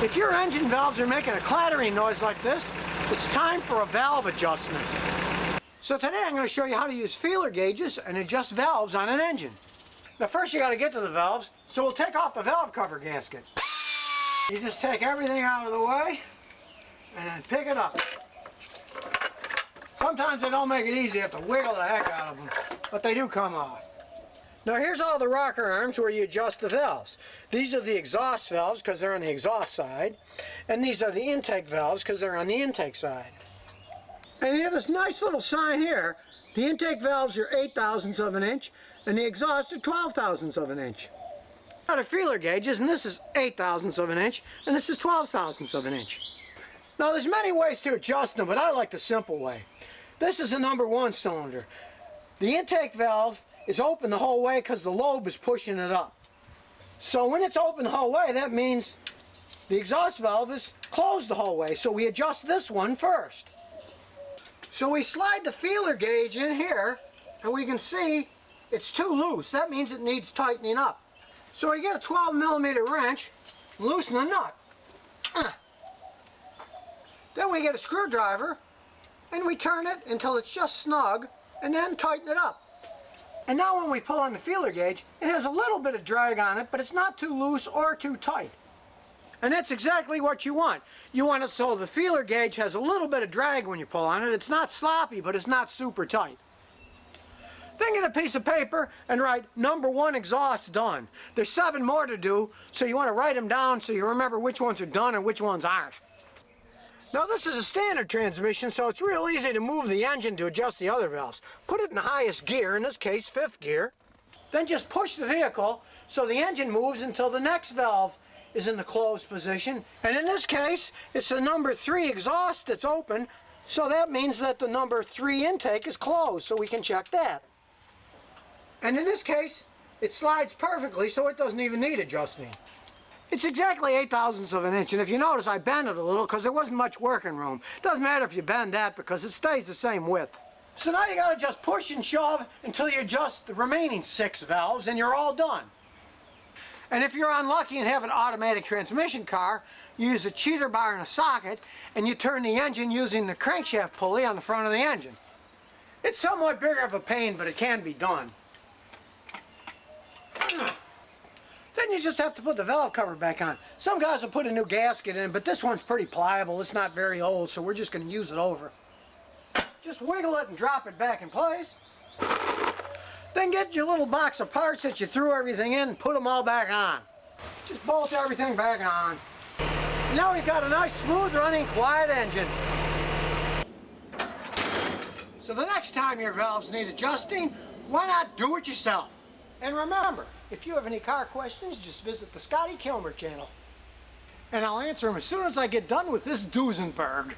If your engine valves are making a clattering noise like this, it's time for a valve adjustment. So today I'm going to show you how to use feeler gauges and adjust valves on an engine. Now first you got to get to the valves, so we'll take off the valve cover gasket. You just take everything out of the way and then pick it up. Sometimes they don't make it easy, you have to wiggle the heck out of them, but they do come off. Now here's all the rocker arms where you adjust the valves. These are the exhaust valves because they're on the exhaust side, and these are the intake valves because they're on the intake side. And you have this nice little sign here. The intake valves are 8/1000ths of an inch, and the exhaust are 12/1000ths of an inch. Now the feeler gauges, and this is 8/1000ths of an inch, and this is 12/1000ths of an inch. Now there's many ways to adjust them, but I like the simple way. This is a number 1 cylinder. The intake valve is open the whole way because the lobe is pushing it up. So when it's open the whole way, that means the exhaust valve is closed the whole way. So we adjust this one first. So we slide the feeler gauge in here, and we can see it's too loose. That means it needs tightening up. So we get a 12mm wrench, loosen the nut. Then we get a screwdriver, and we turn it until it's just snug, and then tighten it up. And now when we pull on the feeler gauge, it has a little bit of drag on it, but it's not too loose or too tight. And that's exactly what you want. You want it so the feeler gauge has a little bit of drag when you pull on it. It's not sloppy, but it's not super tight. Then get a piece of paper and write number 1 exhaust done. There's 7 more to do, so you want to write them down so you remember which ones are done and which ones aren't. Now this is a standard transmission, so it's real easy to move the engine to adjust the other valves. Put it in the highest gear, in this case 5th gear. Then just push the vehicle so the engine moves until the next valve is in the closed position. And in this case, it's the number 3 exhaust that's open, so that means that the number 3 intake is closed, so we can check that. And in this case, it slides perfectly, so it doesn't even need adjusting. It's exactly 8/1000ths of an inch, and if you notice I bent it a little because there wasn't much working room. Doesn't matter if you bend that because it stays the same width. So now you got to just push and shove until you adjust the remaining 6 valves and you're all done. And if you're unlucky and have an automatic transmission car, you use a cheater bar and a socket and you turn the engine using the crankshaft pulley on the front of the engine. It's somewhat bigger of a pain, but it can be done. Then you just have to put the valve cover back on. Some guys will put a new gasket in, but this one's pretty pliable. It's not very old, so we're just going to use it over. Just wiggle it and drop it back in place. Then get your little box of parts that you threw everything in and put them all back on. Just bolt everything back on. Now we've got a nice, smooth running, quiet engine. So the next time your valves need adjusting, why not do it yourself? And remember, if you have any car questions, just visit the Scotty Kilmer channel. And I'll answer them as soon as I get done with this Duesenberg.